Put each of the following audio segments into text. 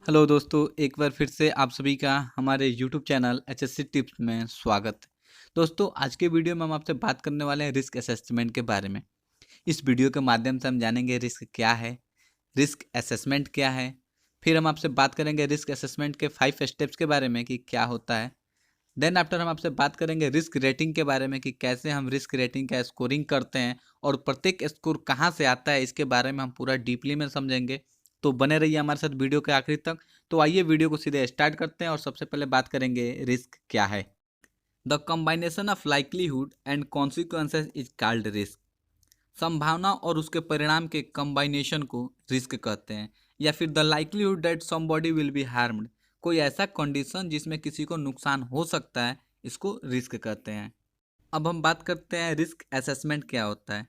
Hello दोस्तों, एक बार फिर से आप सभी का हमारे यूट्यूब चैनल एचएससी टिप्स में स्वागत है। दोस्तों, आज के वीडियो में हम आपसे बात करने वाले हैं रिस्क असेसमेंट के बारे में। इस वीडियो के माध्यम से हम जानेंगे रिस्क क्या है, रिस्क असेसमेंट क्या है। फिर हम आपसे बात करेंगे रिस्क असेसमेंट के 5 स्टेप्स के बारे में कि क्या होता है। देन आफ्टर हम आपसे बात करेंगे रिस्क रेटिंग के बारे में कि कैसे हम रिस्क रेटिंग का स्कोरिंग करते हैं और प्रत्येक स्कोर कहाँ से आता है, इसके बारे में हम पूरा डीपली में समझेंगे। तो बने रहिए हमारे साथ वीडियो के आखिरी तक। तो आइए वीडियो को सीधे स्टार्ट करते हैं और सबसे पहले बात करेंगे रिस्क क्या है। The combination of likelihood and consequences is called risk. संभावना और उसके परिणाम के कंबाइनेशन को रिस्क कहते हैं, या फिर the likelihood that somebody will be harmed. कोई ऐसा कंडीशन जिसमें किसी को नुकसान हो सकता है, इसको रिस्क कहते हैं। अब हम बात करते हैं रिस्क असेसमेंट क्या होता है।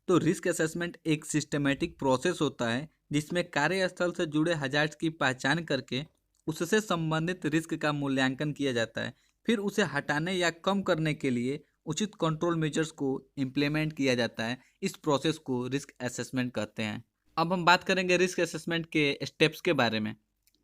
तो रिस्क असेसमेंट एक सिस्टमेटिक प्रोसेस होता है जिसमें कार्यस्थल से जुड़े हजार्ड्स की पहचान करके उससे संबंधित रिस्क का मूल्यांकन किया जाता है। फिर उसे हटाने या कम करने के लिए उचित कंट्रोल मेजर्स को इम्प्लीमेंट किया जाता है। इस प्रोसेस को रिस्क असेसमेंट कहते हैं। अब हम बात करेंगे रिस्क असेसमेंट के स्टेप्स के बारे में।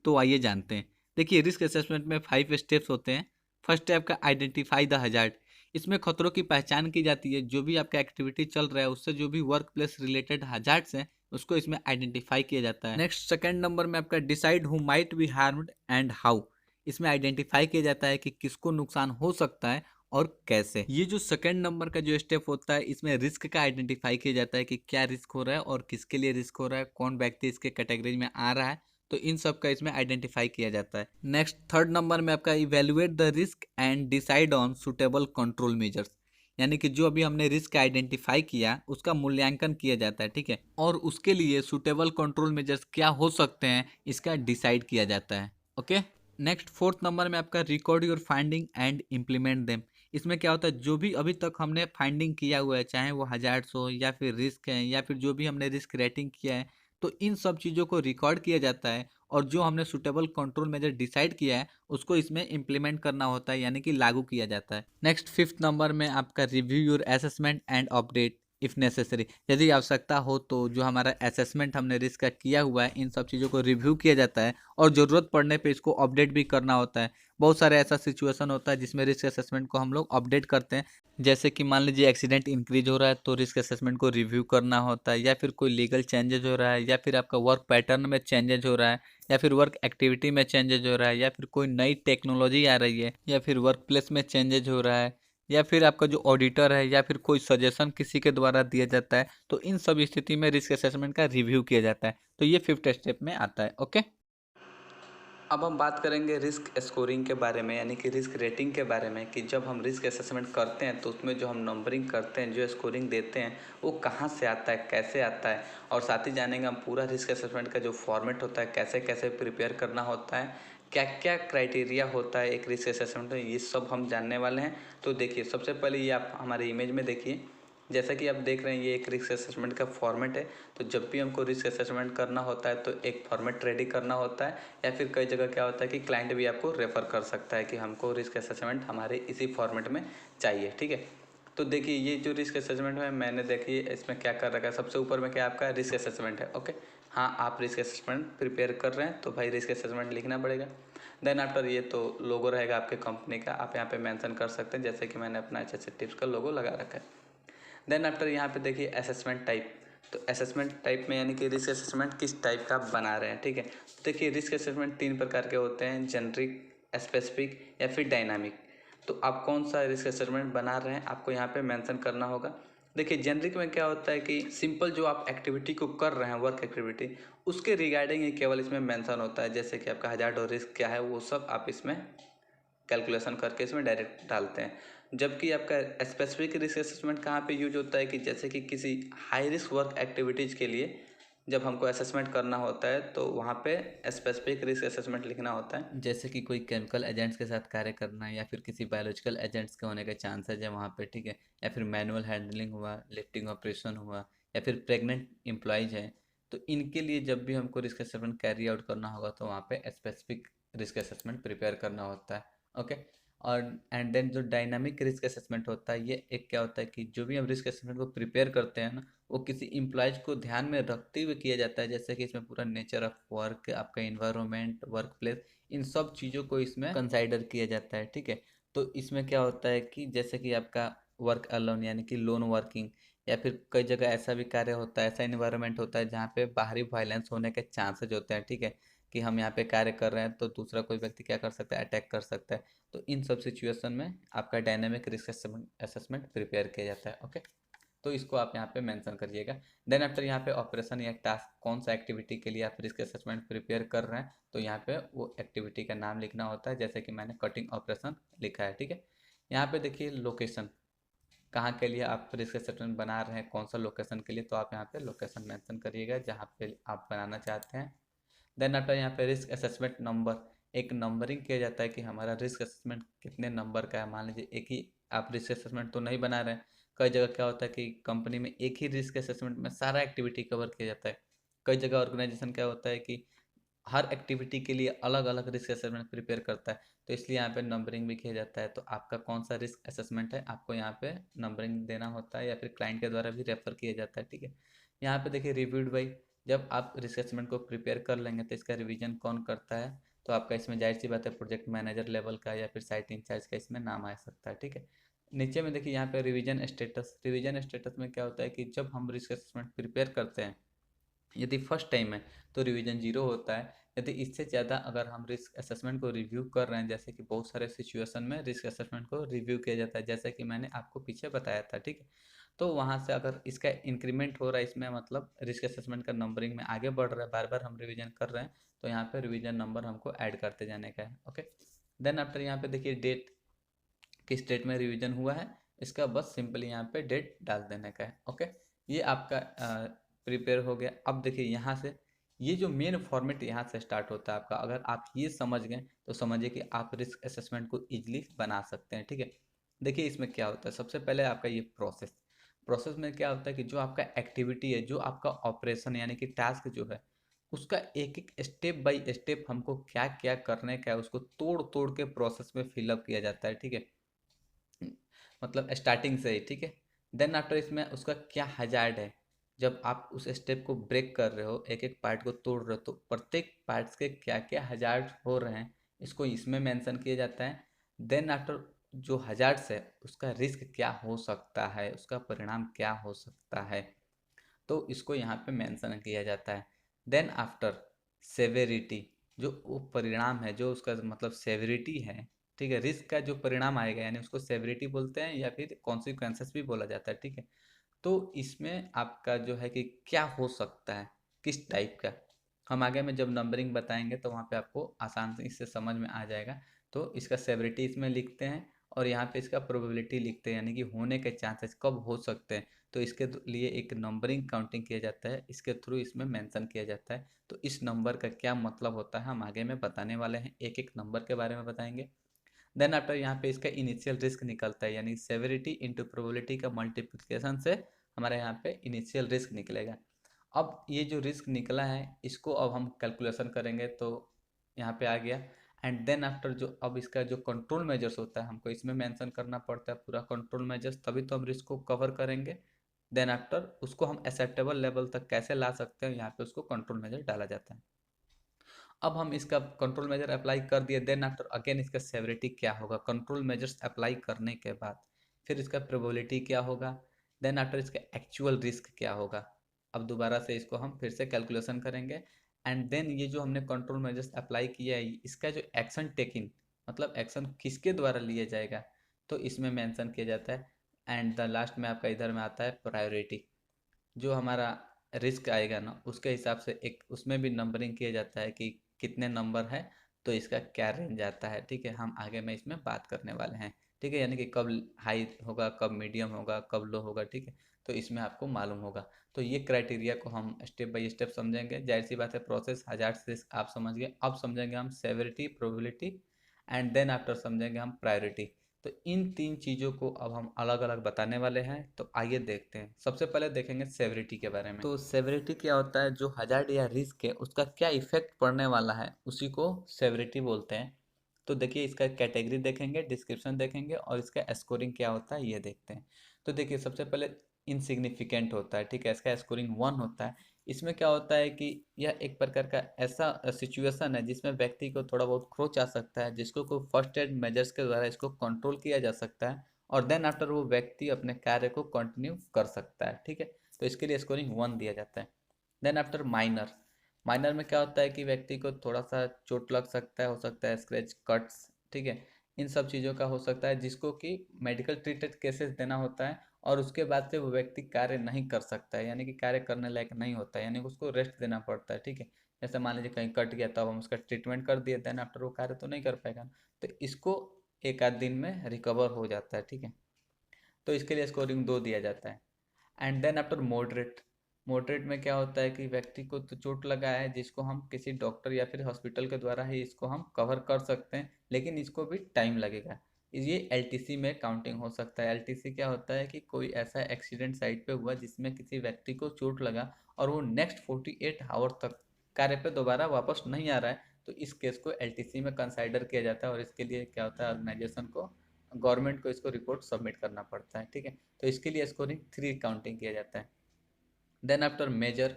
तो आइए जानते हैं। देखिए, रिस्क असेसमेंट में 5 स्टेप्स होते हैं। फर्स्ट स्टेप का आइडेंटिफाई द हजार्ड। इसमें खतरों की पहचान की जाती है। जो भी आपका एक्टिविटी चल रहा है उससे जो भी वर्क प्लेस रिलेटेड हजार्ड्स हैं उसको इसमें आइडेंटिफाई किया जाता है। नेक्स्ट सेकंड नंबर में आपका decide who might be harmed and how. इसमें आइडेंटिफाई किया जाता है कि किसको नुकसान हो सकता है और कैसे। ये जो सेकंड नंबर का जो स्टेप होता है इसमें रिस्क का आइडेंटिफाई किया जाता है कि क्या रिस्क हो रहा है और किसके लिए रिस्क हो रहा है, कौन व्यक्ति इसके कैटेगरी में आ रहा है। तो इन सब का इसमें आइडेंटिफाई किया जाता है। नेक्स्ट थर्ड नंबर में आपका evaluate the risk and decide on suitable control measures. यानी कि जो अभी हमने रिस्क आइडेंटिफाई किया उसका मूल्यांकन किया जाता है, ठीक है, और उसके लिए सुटेबल कंट्रोल मेजर्स क्या हो सकते हैं इसका डिसाइड किया जाता है। ओके। नेक्स्ट फोर्थ नंबर में आपका record your finding and implement them. इसमें क्या होता है, जो भी अभी तक हमने फाइंडिंग किया हुआ है, चाहे वो हजार्ड्स हो या फिर रिस्क है या फिर जो भी हमने रिस्क रेटिंग किया है, तो इन सब चीज़ों को रिकॉर्ड किया जाता है और जो हमने सुटेबल कंट्रोल मेजर डिसाइड किया है उसको इसमें इम्प्लीमेंट करना होता है, यानी कि लागू किया जाता है। नेक्स्ट फिफ्थ नंबर में आपका review your assessment and update if necessary. यदि आवश्यकता हो तो जो हमारा असेसमेंट हमने रिस्क का किया हुआ है इन सब चीज़ों को रिव्यू किया जाता है और ज़रूरत पड़ने पे इसको अपडेट भी करना होता है। बहुत सारे ऐसा सिचुएशन होता है जिसमें रिस्क असेसमेंट को हम लोग अपडेट करते हैं। जैसे कि मान लीजिए एक्सीडेंट इंक्रीज हो रहा है तो रिस्क असेसमेंट को रिव्यू करना होता है, या फिर कोई लीगल चेंजेज हो रहा है, या फिर आपका वर्क पैटर्न में चेंजेज हो रहा है, या फिर वर्क एक्टिविटी में चेंजेज हो रहा है, या फिर कोई नई टेक्नोलॉजी आ रही है, या फिर वर्क प्लेस में चेंजेज हो रहा है, या फिर आपका जो ऑडिटर है या फिर कोई सजेशन किसी के द्वारा दिया जाता है। तो इन सब स्थिति में रिस्क असेसमेंट का रिव्यू किया जाता है। तो ये फिफ्थ स्टेप में आता है। ओके। अब हम बात करेंगे रिस्क स्कोरिंग के बारे में, यानी कि रिस्क रेटिंग के बारे में, कि जब हम रिस्क असेसमेंट करते हैं तो उसमें जो हम नंबरिंग करते हैं, जो स्कोरिंग देते हैं, वो कहाँ से आता है, कैसे आता है, और साथ ही जानेंगे हम पूरा रिस्क असेसमेंट का जो फॉर्मेट होता है, कैसे कैसे प्रिपेयर करना होता है, क्या क्या क्राइटेरिया होता है एक रिस्क असेसमेंट में, ये सब हम जानने वाले हैं। तो देखिए, सबसे पहले ये आप हमारे इमेज में देखिए। जैसा कि आप देख रहे हैं ये एक रिस्क असेसमेंट का फॉर्मेट है। तो जब भी हमको रिस्क असेसमेंट करना होता है तो एक फॉर्मेट रेडी करना होता है, या फिर कई जगह क्या होता है कि क्लाइंट भी आपको रेफ़र कर सकता है कि हमको रिस्क असेसमेंट हमारे इसी फॉर्मेट में चाहिए, ठीक है। तो देखिए, ये जो रिस्क असेसमेंट है मैंने देखिए इसमें क्या कर रखा है। सबसे ऊपर में क्या आपका रिस्क असेसमेंट है। ओके, हाँ, आप रिस्क असेसमेंट प्रिपेयर कर रहे हैं तो भाई रिस्क असेसमेंट लिखना पड़ेगा। देन आफ्टर ये तो लोगो रहेगा आपके कंपनी का, आप यहाँ पे मेंशन कर सकते हैं, जैसे कि मैंने अपना एचएससी टिप्स का लोगो लगा रखा है। देन आफ्टर यहाँ पे देखिए असेसमेंट टाइप। तो असेसमेंट टाइप में यानी कि रिस्क असेसमेंट किस टाइप का आप बना रहे हैं, ठीक है। देखिए, रिस्क असेसमेंट 3 प्रकार के होते हैं, जेनरिक, स्पेसिफिक या फिर डायनामिक। तो आप कौन सा रिस्क असेसमेंट बना रहे हैं आपको यहाँ पे मेंशन करना होगा। देखिए, जेनरिक में क्या होता है कि सिंपल जो आप एक्टिविटी को कर रहे हैं, वर्क एक्टिविटी, उसके रिगार्डिंग ही केवल इसमें मेंशन होता है, जैसे कि आपका हजार्ड और रिस्क क्या है वो सब आप इसमें कैलकुलेशन करके इसमें डायरेक्ट डालते हैं। जबकि आपका स्पेसिफिक रिस्क असेसमेंट कहाँ पे यूज होता है कि जैसे कि किसी हाई रिस्क वर्क एक्टिविटीज़ के लिए जब हमको असेसमेंट करना होता है तो वहाँ पे स्पेसिफिक रिस्क असेसमेंट लिखना होता है। जैसे कि कोई केमिकल एजेंट्स के साथ कार्य करना है, या फिर किसी बायोलॉजिकल एजेंट्स के होने के चांसेज है वहाँ पे, ठीक है, या फिर मैनुअल हैंडलिंग हुआ, लिफ्टिंग ऑपरेशन हुआ, या फिर प्रेग्नेंट एम्प्लॉयज़ हैं। तो इनके लिए जब भी हमको रिस्क असेसमेंट कैरी आउट करना होगा तो वहाँ पे स्पेसिफिक रिस्क असेसमेंट प्रिपेयर करना होता है। ओके। और एंड देन जो डायनामिक रिस्क असेसमेंट होता है, ये एक क्या होता है कि जो भी हम रिस्क असेसमेंट को प्रिपेयर करते हैं ना, वो किसी इम्प्लॉयज को ध्यान में रखते हुए किया जाता है, जैसे कि इसमें पूरा नेचर ऑफ वर्क, आपका इन्वायरमेंट, वर्क प्लेस, इन सब चीज़ों को इसमें कंसाइडर किया जाता है। ठीक है, तो इसमें क्या होता है कि जैसे कि आपका वर्क अलोन यानी कि लोन वर्किंग, या फिर कई जगह ऐसा भी कार्य होता है, ऐसा इन्वायरमेंट होता है जहाँ पे बाहरी वायलेंस होने के चांसेज होते हैं। ठीक है, कि हम यहाँ पे कार्य कर रहे हैं तो दूसरा कोई व्यक्ति क्या कर सकता है, अटैक कर सकता है। तो इन सब सिचुएशन में आपका डायनेमिक रिस्क असेसमेंट प्रिपेयर किया जाता है। ओके, तो इसको आप यहाँ पे मेंशन करिएगा। देन आफ्टर यहाँ पे ऑपरेशन या टास्क, कौन सा एक्टिविटी के लिए आप रिस्क असेसमेंट प्रिपेयर कर रहे हैं, तो यहाँ पे वो एक्टिविटी का नाम लिखना होता है, जैसे कि मैंने कटिंग ऑपरेशन लिखा है। ठीक है, यहाँ पे देखिए लोकेशन, कहाँ के लिए आप रिस्क असेसमेंट बना रहे हैं, कौन सा लोकेशन के लिए, तो आप यहाँ पे लोकेशन मेंशन करिएगा जहाँ पे आप बनाना चाहते हैं। देन आफ्टर यहाँ पे रिस्क असेसमेंट नंबर, एक नंबरिंग किया जाता है कि हमारा रिस्क असेसमेंट कितने नंबर का है। मान लीजिए एक ही आप रिस्क असेसमेंट तो नहीं बना रहे हैं, कई जगह क्या होता है कि कंपनी में एक ही रिस्क असेसमेंट में सारा एक्टिविटी कवर किया जाता है। कई जगह ऑर्गेनाइजेशन क्या होता है कि हर एक्टिविटी के लिए अलग अलग रिस्क असेसमेंट प्रिपेयर करता है, तो इसलिए यहाँ पे नंबरिंग भी किया जाता है। तो आपका कौन सा रिस्क असेसमेंट है, आपको यहाँ पे नंबरिंग देना होता है, या फिर क्लाइंट के द्वारा भी रेफर किया जाता है। ठीक है, यहाँ पे देखिए रिव्यूड बाई, जब आप रिस्क असेसमेंट को प्रिपेयर कर लेंगे तो इसका रिवीजन कौन करता है, तो आपका इसमें जाहिर सी बात है प्रोजेक्ट मैनेजर लेवल का या फिर साइट इंचार्ज का इसमें नाम आ सकता है। ठीक है, नीचे में देखिए यहाँ पे रिवीजन स्टेटस, रिवीजन स्टेटस में क्या होता है कि जब हम रिस्क असेसमेंट प्रिपेयर करते हैं, यदि फर्स्ट टाइम है तो रिवीजन 0 होता है। यदि इससे ज़्यादा अगर हम रिस्क असेसमेंट को रिव्यू कर रहे हैं, जैसे कि बहुत सारे सिचुएशन में रिस्क असेसमेंट को रिव्यू किया जाता है, जैसे कि मैंने आपको पीछे बताया था। ठीक है, तो वहाँ से अगर इसका इंक्रीमेंट हो रहा है, इसमें मतलब रिस्क असेसमेंट का नंबरिंग में आगे बढ़ रहा है, बार बार हम रिवीजन कर रहे हैं, तो यहाँ पे रिवीजन नंबर हमको ऐड करते जाने का है। ओके, देन आफ्टर यहाँ पे देखिए डेट, किस डेट में रिवीजन हुआ है, इसका बस सिंपली यहाँ पे डेट डाल देने का है। ओके, ये आपका प्रिपेयर हो गया। अब देखिए यहाँ से ये जो मेन फॉर्मेट यहाँ से स्टार्ट होता है आपका, अगर आप ये समझ गए तो समझिए कि आप रिस्क असेसमेंट को इजीली बना सकते हैं। ठीक है, देखिए इसमें क्या होता है, सबसे पहले आपका ये प्रोसेस, प्रोसेस में क्या होता है कि जो आपका एक्टिविटी है, जो आपका ऑपरेशन यानी कि टास्क जो है, उसका एक एक स्टेप बाय स्टेप हमको क्या क्या करने का है, उसको तोड़ तोड़ के प्रोसेस में फिलअप किया जाता है। ठीक है, मतलब स्टार्टिंग से ही। ठीक है, देन आफ्टर इसमें उसका क्या हजार्ड है, जब आप उस स्टेप को ब्रेक कर रहे हो, एक एक पार्ट को तोड़ रहे हो, तो प्रत्येक पार्ट्स के क्या क्या हजार्ड हो रहे हैं, इसको इसमें मेंशन किया जाता है। देन आफ्टर जो हजार्ड्स है उसका रिस्क क्या हो सकता है, उसका परिणाम क्या हो सकता है, तो इसको यहाँ पे मेंशन किया जाता है। देन आफ्टर सेवेरिटी, जो वो परिणाम है, जो उसका मतलब सेवेरिटी है। ठीक है, रिस्क का जो परिणाम आएगा यानी उसको सेवेरिटी बोलते हैं, या फिर कॉन्सिक्वेंसेस भी बोला जाता है। ठीक है, तो इसमें आपका जो है कि क्या हो सकता है, किस टाइप का, हम आगे में जब नंबरिंग बताएंगे तो वहाँ पे आपको आसान से इससे समझ में आ जाएगा। तो इसका सेवरिटी इसमें लिखते हैं, और यहाँ पे इसका प्रोबेबिलिटी लिखते हैं, यानी कि होने के चांसेस कब हो सकते हैं, तो इसके लिए एक नंबरिंग काउंटिंग किया जाता है, इसके थ्रू इसमें मेंशन किया जाता है। तो इस नंबर का क्या मतलब होता है हम आगे में बताने वाले हैं, एक एक नंबर के बारे में बताएंगे। देन आफ्टर यहाँ पे इसका इनिशियल रिस्क निकलता है, यानी सेवेरिटी इंटू प्रोबेबिलिटी का मल्टीप्लिकेशन से हमारे यहाँ पे इनिशियल रिस्क निकलेगा। अब ये जो रिस्क निकला है इसको अब हम कैलकुलेशन करेंगे, तो यहाँ पे आ गया। एंड देन आफ्टर जो अब इसका जो कंट्रोल मेजर्स होता है, हमको इसमें मेंशन करना पड़ता है पूरा कंट्रोल मेजर्स, तभी तो हम रिस्क को कवर करेंगे। देन आफ्टर उसको हम एक्सेप्टेबल लेवल तक कैसे ला सकते हैं, यहाँ पे उसको कंट्रोल मेजर डाला जाता है। अब हम इसका कंट्रोल मेजर अप्लाई कर दिए, देन आफ्टर अगेन इसका सेवरिटी क्या होगा कंट्रोल मेजर्स अप्लाई करने के बाद, फिर इसका प्रोबेबिलिटी क्या होगा, देन आफ्टर इसका एक्चुअल रिस्क क्या होगा। अब दोबारा से इसको हम फिर से कैलकुलेशन करेंगे, एंड देन ये जो हमने कंट्रोल मेजर्स अप्लाई किया है इसका जो एक्शन टेकिंग, मतलब एक्शन किसके द्वारा लिया जाएगा, तो इसमें मेंशन किया जाता है। एंड द लास्ट में आपका इधर में आता है प्रायोरिटी, जो हमारा रिस्क आएगा ना उसके हिसाब से एक उसमें भी नंबरिंग किया जाता है कि कितने नंबर है, तो इसका क्या रेंज आता है। ठीक है, हम आगे में इसमें बात करने वाले हैं। ठीक है, यानी कि कब हाई होगा, कब मीडियम होगा, कब लो होगा। ठीक है, तो इसमें आपको मालूम होगा। तो ये क्राइटेरिया को हम स्टेप बाय स्टेप समझेंगे, जाहिर सी बात है प्रोसेस हजार्ड रिस्क आप समझ गए, अब समझेंगे हम severity, probability, and then after समझेंगे हम प्रायोरिटी। तो इन तीन चीज़ों को अब हम अलग अलग बताने वाले हैं, तो आइए देखते हैं। सबसे पहले देखेंगे सेवरिटी के बारे में। तो सेवरिटी क्या होता है, जो हजार्ड या रिस्क है उसका क्या इफेक्ट पड़ने वाला है उसी को सेवरिटी बोलते हैं। तो देखिए इसका कैटेगरी देखेंगे, डिस्क्रिप्शन देखेंगे, और इसका स्कोरिंग क्या होता है ये देखते हैं। तो देखिए सबसे पहले इनसिग्निफिकेंट होता है, ठीक है, इसका स्कोरिंग 1 होता है। इसमें क्या होता है कि यह एक प्रकार का ऐसा सिचुएशन है जिसमें व्यक्ति को थोड़ा बहुत खरोच आ सकता है, जिसको कोई फर्स्ट एड मेजर्स के द्वारा इसको कंट्रोल किया जा सकता है और देन आफ्टर वो व्यक्ति अपने कार्य को कंटिन्यू कर सकता है, ठीक है। तो इसके लिए स्कोरिंग 1 दिया जाता है। देन आफ्टर माइनर, माइनर में क्या होता है कि व्यक्ति को थोड़ा सा चोट लग सकता है, हो सकता है स्क्रैच कट्स, ठीक है, इन सब चीज़ों का हो सकता है, जिसको कि मेडिकल ट्रीटेड केसेस देना होता है और उसके बाद से वो व्यक्ति कार्य नहीं कर सकता है, यानी कि कार्य करने लायक नहीं होता है, यानी कि उसको रेस्ट देना पड़ता है, ठीक है। जैसे मान लीजिए कहीं कट गया, तब हम उसका ट्रीटमेंट कर दिए, देन आफ्टर वो कार्य तो नहीं कर पाएगा, तो इसको एक आध दिन में रिकवर हो जाता है, ठीक है। तो इसके लिए स्कोरिंग 2 दिया जाता है। And then after moderate, moderate में क्या होता है कि व्यक्ति को तो चोट लगा है जिसको हम किसी डॉक्टर या फिर हॉस्पिटल के द्वारा ही इसको हम कवर कर सकते हैं, लेकिन इसको भी टाइम लगेगा। ये एलटीसी में काउंटिंग हो सकता है। एलटीसी क्या होता है कि कोई ऐसा एक्सीडेंट साइट पे हुआ जिसमें किसी व्यक्ति को चोट लगा और वो नेक्स्ट 48 आवर तक कार्य पे दोबारा वापस नहीं आ रहा है, तो इस केस को एलटीसी में कंसाइडर किया जाता है और इसके लिए क्या होता है, ऑर्गेनाइजेशन को, गवर्नमेंट को इसको रिपोर्ट सबमिट करना पड़ता है, ठीक है। तो इसके लिए स्कोरिंग 3 काउंटिंग किया जाता है। देन आफ्टर मेजर,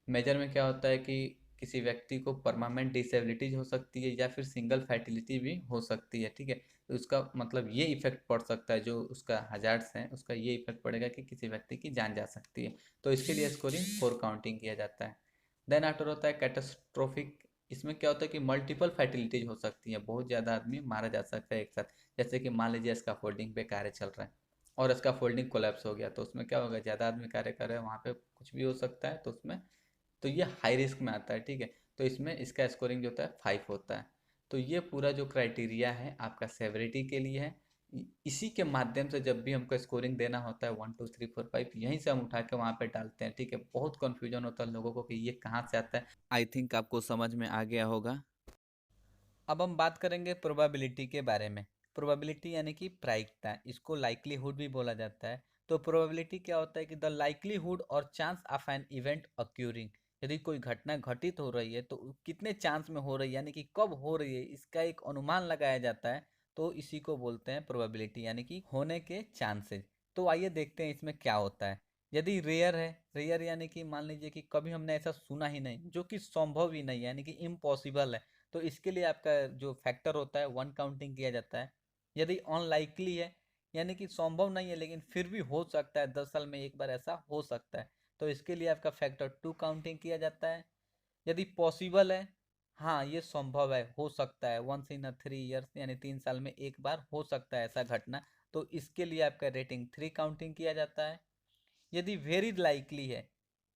मेजर में क्या होता है कि किसी व्यक्ति को परमानेंट डिसेबिलिटीज हो सकती है या फिर सिंगल फैटिलिटी भी हो सकती है, ठीक है। तो उसका मतलब ये इफेक्ट पड़ सकता है, जो उसका हजार्ड्स है उसका ये इफेक्ट पड़ेगा कि किसी व्यक्ति की जान जा सकती है, तो इसके लिए स्कोरिंग 4 काउंटिंग किया जाता है। देन आफ्टर होता है कैटास्ट्रोफिक, इसमें क्या होता है कि मल्टीपल फैटिलिटीज हो सकती है, बहुत ज़्यादा आदमी मारा जा सकता है एक साथ। जैसे कि मान लीजिए इसका फोल्डिंग पे कार्य चल रहा है और इसका फोल्डिंग कोलैप्स हो गया, तो उसमें क्या होगा, ज़्यादा आदमी कार्य कर रहे हैं, वहाँ पे कुछ भी हो सकता है, तो उसमें तो ये हाई रिस्क में आता है, ठीक है। तो इसमें इसका स्कोरिंग जो होता है 5 होता है। तो ये पूरा जो क्राइटेरिया है आपका सेवरिटी के लिए है। इसी के माध्यम से जब भी हमको स्कोरिंग देना होता है 1 2 3 4 5, यहीं से हम उठा के वहाँ पे डालते हैं, ठीक है। बहुत कन्फ्यूजन होता है लोगों को कि ये कहाँ से आता है। आई थिंक आपको समझ में आ गया होगा। अब हम बात करेंगे प्रोबेबिलिटी के बारे में। प्रोबेबिलिटी यानी कि प्रायिकता, इसको लाइक्लीहुड भी बोला जाता है। तो प्रोबेबिलिटी क्या होता है कि द लाइक्लीहुड और चांस ऑफ एन इवेंट अक्यूरिंग, यदि कोई घटना घटित हो रही है तो कितने चांस में हो रही है, यानी कि कब हो रही है, इसका एक अनुमान लगाया जाता है। तो इसी को बोलते हैं प्रोबेबिलिटी, यानी कि होने के चांसेस। तो आइए देखते हैं इसमें क्या होता है। यदि रेयर है, रेयर यानी कि मान लीजिए कि कभी हमने ऐसा सुना ही नहीं, जो कि संभव ही नहीं है, यानी कि इम्पॉसिबल है, तो इसके लिए आपका जो फैक्टर होता है 1 काउंटिंग किया जाता है। यदि अनलाइकली है, यानी कि संभव नहीं है लेकिन फिर भी हो सकता है, 10 साल में एक बार ऐसा हो सकता है, तो इसके लिए आपका फैक्टर 2 काउंटिंग किया जाता है। यदि पॉसिबल है, हाँ ये संभव है, हो सकता है, 1 in 3 years यानी 3 साल में एक बार हो सकता है ऐसा घटना, तो इसके लिए आपका रेटिंग 3 काउंटिंग किया जाता है। यदि वेरी लाइकली है,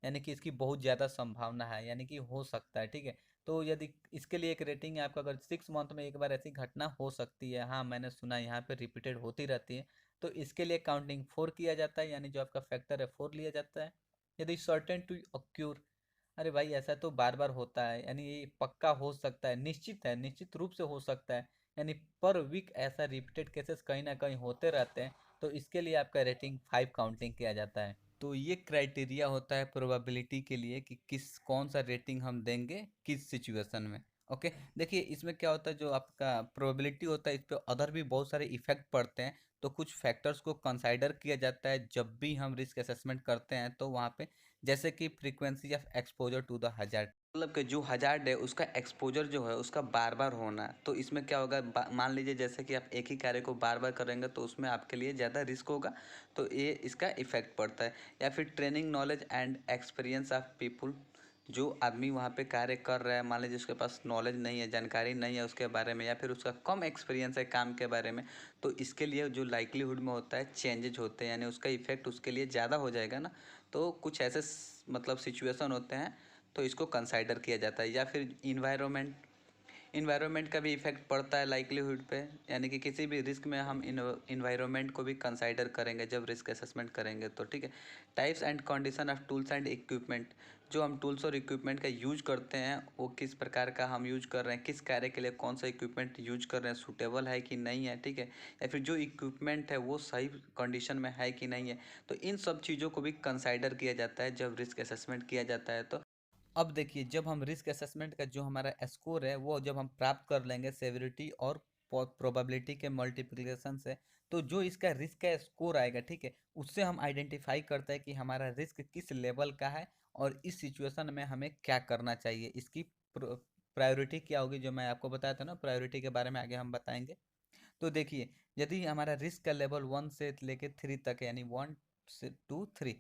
यानी कि इसकी बहुत ज़्यादा संभावना है, यानी कि हो सकता है, ठीक है। तो यदि इसके लिए एक रेटिंग है आपका, अगर 6 मंथ में एक बार ऐसी घटना हो सकती है, हाँ मैंने सुना यहाँ पे रिपीटेड होती रहती है, तो इसके लिए काउंटिंग 4 किया जाता है, यानी जो आपका फैक्टर है 4 लिया जाता है। यदि सर्टेन टू अक्यूर, अरे भाई ऐसा तो बार बार होता है, यानी ये पक्का हो सकता है, निश्चित है, निश्चित रूप से हो सकता है, यानी पर वीक ऐसा रिपीटेड केसेस कहीं ना कहीं होते रहते हैं, तो इसके लिए आपका रेटिंग 5 काउंटिंग किया जाता है। तो ये क्राइटेरिया होता है प्रोबेबिलिटी के लिए कि किस कौन सा रेटिंग हम देंगे किस सिचुएशन में। ओके, देखिए इसमें क्या होता है, जो आपका प्रोबेबिलिटी होता है इस पर अदर भी बहुत सारे इफेक्ट पड़ते हैं, तो कुछ फैक्टर्स को कंसाइडर किया जाता है जब भी हम रिस्क असेसमेंट करते हैं, तो वहाँ पे जैसे कि frequency of exposure to the hazard, मतलब कि जो हजार्ड है उसका एक्सपोजर जो है उसका बार बार होना है। तो इसमें क्या होगा, मान लीजिए जैसे कि आप एक ही कार्य को बार बार करेंगे तो उसमें आपके लिए ज़्यादा रिस्क होगा, तो ये इसका इफेक्ट पड़ता है। या फिर training knowledge and experience of people, जो आदमी वहाँ पे कार्य कर रहा है, मान लीजिए उसके पास नॉलेज नहीं है, जानकारी नहीं है उसके बारे में, या फिर उसका कम एक्सपीरियंस है काम के बारे में, तो इसके लिए जो लाइक्लीहुड में होता है चेंजेज होते हैं, यानी उसका इफेक्ट उसके लिए ज़्यादा हो जाएगा ना। तो कुछ ऐसे मतलब सिचुएशन होते हैं, तो इसको कंसाइडर किया जाता है। या फिर इन्वायरमेंट, इन्वायरमेंट का भी इफेक्ट पड़ता है लाइक्लीहुड पे, यानी कि किसी भी रिस्क में हम इन्वायरमेंट को भी कंसाइडर करेंगे जब रिस्क असेसमेंट करेंगे, तो ठीक है। Types and condition of tools and equipment, जो हम टूल्स और इक्विपमेंट का यूज करते हैं वो किस प्रकार का हम यूज कर रहे हैं, किस कार्य के लिए कौन सा इक्विपमेंट यूज कर रहे हैं, सूटेबल है कि नहीं है, ठीक है। या फिर जो इक्विपमेंट है वो सही कंडीशन में है कि नहीं है, तो इन सब चीज़ों को भी कंसाइडर किया जाता है जब रिस्क असेसमेंट किया जाता है। तो अब देखिए, जब हम रिस्क असेसमेंट का जो हमारा स्कोर है वो जब हम प्राप्त कर लेंगे सेवरिटी और प्रोबेबिलिटी के मल्टीप्लिकेशन से, तो जो इसका रिस्क का स्कोर आएगा, ठीक है, उससे हम आइडेंटिफाई करते हैं कि हमारा रिस्क किस लेवल का है और इस सिचुएशन में हमें क्या करना चाहिए, इसकी प्रायोरिटी क्या होगी, जो मैं आपको बताया था ना, प्रायोरिटी के बारे में आगे हम बताएंगे। तो देखिए, यदि हमारा रिस्क का लेवल 1 से लेके 3 तक है, यानी 1 से 2 3,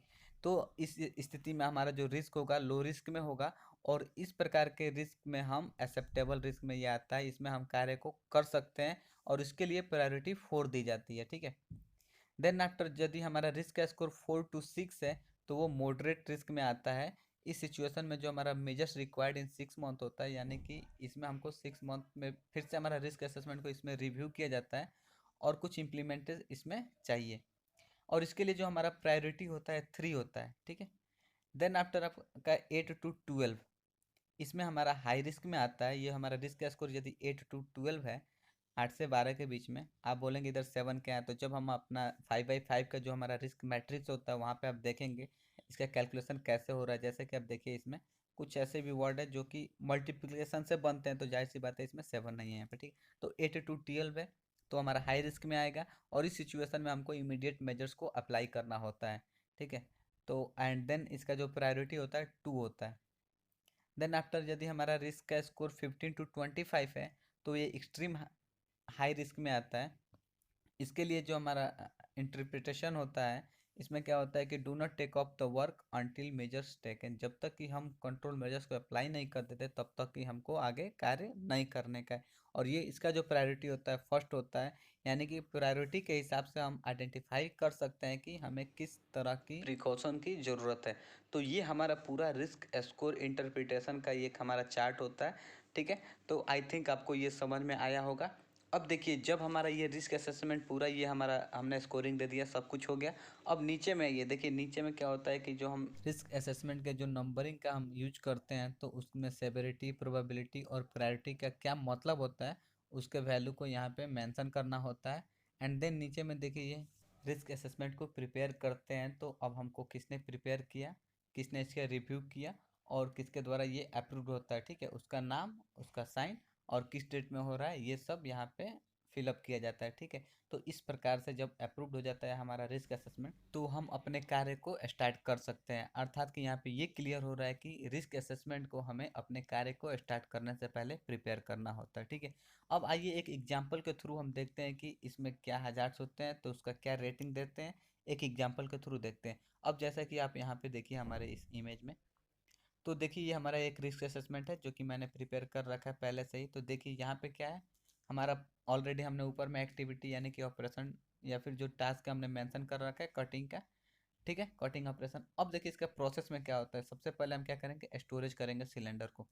तो इस स्थिति में हमारा जो रिस्क होगा लो रिस्क में होगा, और इस प्रकार के रिस्क में हम एक्सेप्टेबल रिस्क में ये आता है, इसमें हम कार्य को कर सकते हैं और इसके लिए प्रायोरिटी 4 दी जाती है, ठीक है। देन आफ्टर यदि हमारा रिस्क का स्कोर 4 to 6 है, तो वो मॉडरेट रिस्क में आता है। इस सिचुएशन में जो हमारा मेजर्स रिक्वायर्ड इन 6 मंथ होता है, यानी कि इसमें हमको 6 मंथ में फिर से हमारा रिस्क असेसमेंट को इसमें रिव्यू किया जाता है और कुछ इम्प्लीमेंटेड इसमें चाहिए, और इसके लिए जो हमारा प्रायोरिटी होता है 3 होता है, ठीक है। देन आफ्टर आपका 8 to 12, इसमें हमारा हाई रिस्क में आता है। ये हमारा रिस्क का स्कोर यदि 8 to 12 है, 8 से 12 के बीच में, आप बोलेंगे इधर 7 क्या है, तो जब हम अपना 5/5 का जो हमारा रिस्क मैट्रिक्स होता है वहाँ पे आप देखेंगे इसका कैलकुलेशन कैसे हो रहा है। जैसे कि आप देखिए, इसमें कुछ ऐसे भी वर्ड है जो कि मल्टीप्लिकेशन से बनते हैं, तो जाहिर सी बात है इसमें 7 नहीं है यहाँ पे, ठीक। तो 8 to 12 है, तो हमारा हाई रिस्क में आएगा और इस सिचुएशन में हमको इमीडिएट मेजर्स को अप्लाई करना होता है, ठीक है। तो एंड देन इसका जो प्रायोरिटी होता है 2 होता है। देन आफ्टर यदि हमारा रिस्क का स्कोर 15 to 25 है, तो ये एक्सट्रीम हाई रिस्क में आता है। इसके लिए जो हमारा इंटरप्रिटेशन होता है, इसमें क्या होता है कि do not take off the work until measures taken, जब तक कि हम कंट्रोल मेजर्स को अप्लाई नहीं कर देते तब तक कि हमको आगे कार्य नहीं करने का है। और ये इसका जो प्रायोरिटी होता है फर्स्ट होता है, यानी कि प्रायोरिटी के हिसाब से हम आइडेंटिफाई कर सकते हैं कि हमें किस तरह की प्रिकॉशन की ज़रूरत है। तो ये हमारा पूरा रिस्क स्कोर इंटरप्रिटेशन का एक हमारा चार्ट होता है, ठीक है। तो आई थिंक आपको ये समझ में आया होगा। अब देखिए, जब हमारा ये रिस्क असेसमेंट पूरा ये हमारा हमने स्कोरिंग दे दिया, सब कुछ हो गया। अब नीचे में ये देखिए, नीचे में क्या होता है कि जो हम रिस्क असेसमेंट के जो नंबरिंग का हम यूज करते हैं, तो उसमें सेवेरिटी, प्रोबेबिलिटी और प्रायोरिटी का क्या मतलब होता है, उसके वैल्यू को यहाँ पे मेंशन करना होता है। एंड देन नीचे में देखिए, ये रिस्क असेसमेंट को प्रिपेयर करते हैं, तो अब हमको किसने प्रिपेयर किया, किसने इसका रिव्यू किया और किसके द्वारा ये अप्रूव होता है, ठीक है, उसका नाम, उसका साइन और किस डेट में हो रहा है, ये सब यहाँ पे फिलअप किया जाता है, ठीक है। तो इस प्रकार से जब अप्रूव्ड हो जाता है हमारा रिस्क असेसमेंट, तो हम अपने कार्य को स्टार्ट कर सकते हैं। अर्थात कि यहाँ पे ये क्लियर हो रहा है कि रिस्क असेसमेंट को हमें अपने कार्य को स्टार्ट करने से पहले प्रिपेयर करना होता है, ठीक है। अब आइए एक एग्जाम्पल के थ्रू हम देखते हैं कि इसमें क्या हजार्ड्स होते हैं, तो उसका क्या रेटिंग देते हैं, एक एग्जाम्पल के थ्रू देखते हैं। अब जैसा कि आप यहाँ पे देखिए हमारे इस इमेज में, तो देखिए ये हमारा एक रिस्क असेसमेंट है जो कि मैंने प्रिपेयर कर रखा है पहले से ही। तो देखिए यहाँ पे क्या है, हमारा ऑलरेडी हमने ऊपर में एक्टिविटी यानी कि ऑपरेशन या फिर जो टास्क हमने मेंशन कर रखा है कटिंग का, ठीक है, कटिंग ऑपरेशन। अब देखिए इसका प्रोसेस में क्या होता है, सबसे पहले हम क्या करेंगे, स्टोरेज करेंगे सिलेंडर को।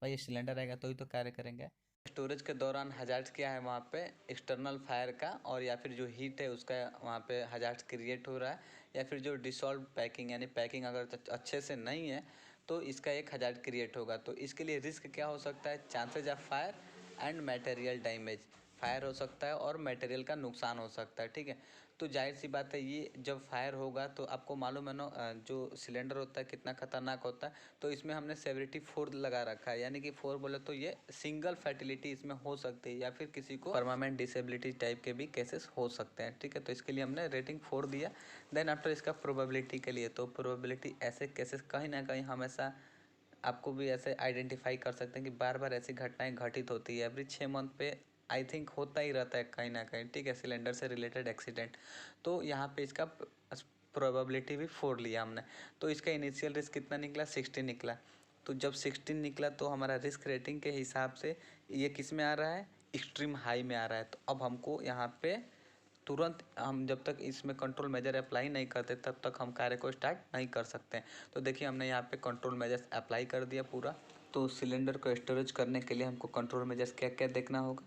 भाई ये सिलेंडर रहेगा तो ही तो कार्य करेंगे। स्टोरेज के दौरान हजार्ड्स क्या है वहाँ पे, एक्सटर्नल फायर का और या फिर जो हीट है उसका वहाँ पे हजार्ड्स क्रिएट हो रहा है, या फिर जो डिसॉल्व पैकिंग यानी पैकिंग अगर अच्छे से नहीं है तो इसका एक हजार्ड क्रिएट होगा। तो इसके लिए रिस्क क्या हो सकता है, chances of fire and material damage, fire हो सकता है और मटेरियल का नुकसान हो सकता है, ठीक है। तो जाहिर सी बात है, ये जब फायर होगा तो आपको मालूम है ना जो सिलेंडर होता है कितना खतरनाक होता है। तो इसमें हमने सेवरिटी 4 लगा रखा है, यानी कि 4 बोले तो ये सिंगल फर्टिलिटी इसमें हो सकती है या फिर किसी को परमानेंट डिसेबिलिटी टाइप के भी केसेस हो सकते हैं, ठीक है। तो इसके लिए हमने रेटिंग 4 दिया। देन आफ्टर इसका प्रोबेबिलिटी के लिए, तो प्रोबेबिलिटी ऐसे केसेस कहीं ना कहीं हमेशा आपको भी ऐसे आइडेंटिफाई कर सकते हैं कि बार बार ऐसी घटनाएं घटित होती है, एवरी 6 मंथ पे आई थिंक होता ही रहता है कहीं ना कहीं, ठीक है, सिलेंडर से रिलेटेड एक्सीडेंट। तो यहाँ पे इसका प्रोबेबिलिटी भी 4 लिया हमने। तो इसका इनिशियल रिस्क कितना निकला, 16 निकला। तो जब 16 निकला तो हमारा रिस्क रेटिंग के हिसाब से ये किस में आ रहा है, एक्सट्रीम हाई में आ रहा है। तो अब हमको यहाँ पे तुरंत, हम जब तक इसमें कंट्रोल मेजर अप्लाई नहीं करते तब तक हम कार्य को स्टार्ट नहीं कर सकते। तो देखिए हमने यहाँ पे कंट्रोल मेजर्स अप्लाई कर दिया पूरा। तो सिलेंडर को स्टोरेज करने के लिए हमको कंट्रोल मेजर्स क्या क्या देखना होगा,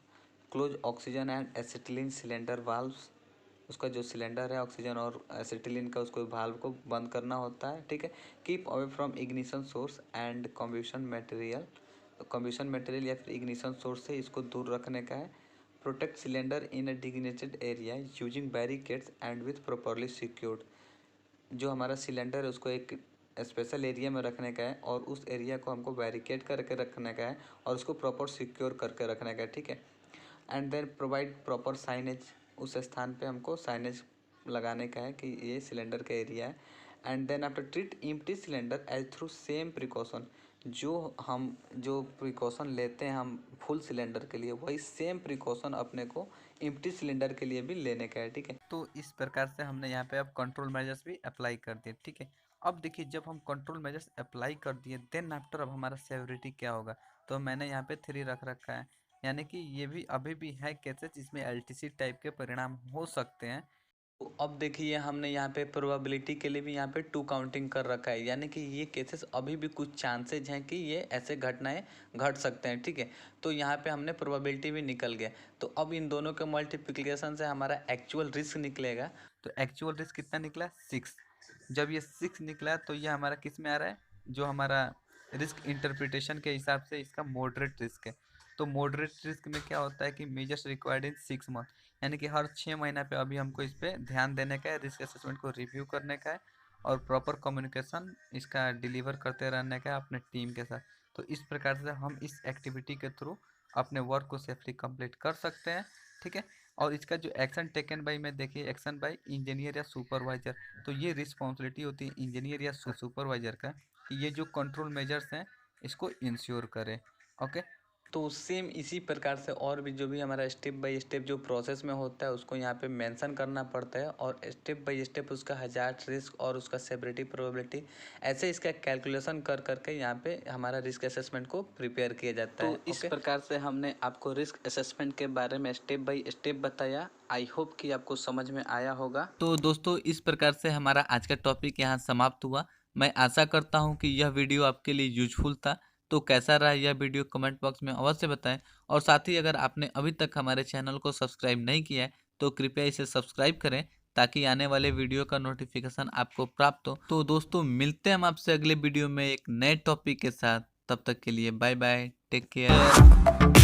close oxygen and acetylene cylinder valves, उसका जो सिलेंडर है ऑक्सीजन और एसिटिलीन का उसको वाल्व को बंद करना होता है, ठीक है। Keep away from ignition source and combustion material, combustion material या फिर इग्निशन सोर्स से इसको दूर रखने का है। Protect cylinder in a designated area using barricades and with properly secured, जो हमारा सिलेंडर है उसको एक स्पेशल एरिया में रखने का है और उस एरिया को हमको बैरिकेड करके रखने का है और उसको प्रॉपर सिक्योर करके रखने का है, ठीक है। And then provide proper signage, उस स्थान पे हमको साइनेज लगाने का है कि ये सिलेंडर का एरिया है। And then after treat empty cylinder as through same precaution, जो प्रिकॉशन लेते हैं हम फुल सिलेंडर के लिए, वही सेम प्रिकॉशन अपने को एम्प्टी सिलेंडर के लिए भी लेने का है, ठीक है। तो इस प्रकार से हमने यहाँ पे अब कंट्रोल मेजर्स भी अप्लाई कर दिए, ठीक है। अब देखिए जब हम कंट्रोल मेजर्स अप्लाई कर दिए देन आफ्टर अब हमारा सेवरिटी क्या होगा, तो मैंने यहाँ पे 3 रख रखा है, यानी कि ये भी अभी भी है केसेस जिसमें एलटीसी टाइप के परिणाम हो सकते हैं। तो अब देखिए हमने यहाँ पे प्रोबेबिलिटी के लिए भी यहाँ पे 2 काउंटिंग कर रखा है, यानी कि ये केसेस अभी भी कुछ चांसेज हैं कि ये ऐसे घटनाएं घट सकते हैं, ठीक है। तो यहाँ पे हमने प्रोबेबिलिटी भी निकल गया। तो अब इन दोनों के मल्टीप्लिकेशन से हमारा एक्चुअल रिस्क निकलेगा। तो एक्चुअल रिस्क कितना निकला, 6। जब ये 6 निकला तो ये हमारा किस में आ रहा है, जो हमारा रिस्क इंटरप्रिटेशन के हिसाब से इसका मॉडरेट रिस्क है। तो मॉडरेट रिस्क में क्या होता है कि मेजर्स रिक्वायर्ड इन 6 मंथ, यानी कि हर 6 महीना पे अभी हमको इस पर ध्यान देने का है, रिस्क असेसमेंट को रिव्यू करने का है और प्रॉपर कम्युनिकेशन इसका डिलीवर करते रहने का है अपने टीम के साथ। तो इस प्रकार से हम इस एक्टिविटी के थ्रू अपने वर्क को सेफली कंप्लीट कर सकते हैं, ठीक है। और इसका जो एक्शन टेकन बाई में देखिए, एक्शन बाई इंजीनियर या सुपरवाइजर, तो ये रिस्पॉन्सिबिलिटी होती है इंजीनियर या सुपरवाइजर का कि ये जो कंट्रोल मेजर्स हैं इसको इंश्योर करें, ओके। तो सेम इसी प्रकार से और भी जो भी हमारा स्टेप बाय स्टेप जो प्रोसेस में होता है उसको यहाँ पे मेंशन करना पड़ता है, और स्टेप बाय स्टेप उसका हजार्ड रिस्क और उसका सेवरिटी प्रोबेबिलिटी ऐसे इसका कैलकुलेशन कर करके यहाँ पे हमारा रिस्क असेसमेंट को प्रिपेयर किया जाता है। तो इस प्रकार से हमने आपको रिस्क असेसमेंट के बारे में स्टेप बाय स्टेप बताया। आई होप कि आपको समझ में आया होगा। तो दोस्तों इस प्रकार से हमारा आज का टॉपिक यहाँ समाप्त हुआ। मैं आशा करता हूँ कि यह वीडियो आपके लिए यूजफुल था। तो कैसा रहा यह वीडियो कमेंट बॉक्स में अवश्य बताएं, और साथ ही अगर आपने अभी तक हमारे चैनल को सब्सक्राइब नहीं किया है तो कृपया इसे सब्सक्राइब करें ताकि आने वाले वीडियो का नोटिफिकेशन आपको प्राप्त हो। तो दोस्तों मिलते हैं हम आपसे अगले वीडियो में एक नए टॉपिक के साथ, तब तक के लिए बाय बाय, टेक केयर।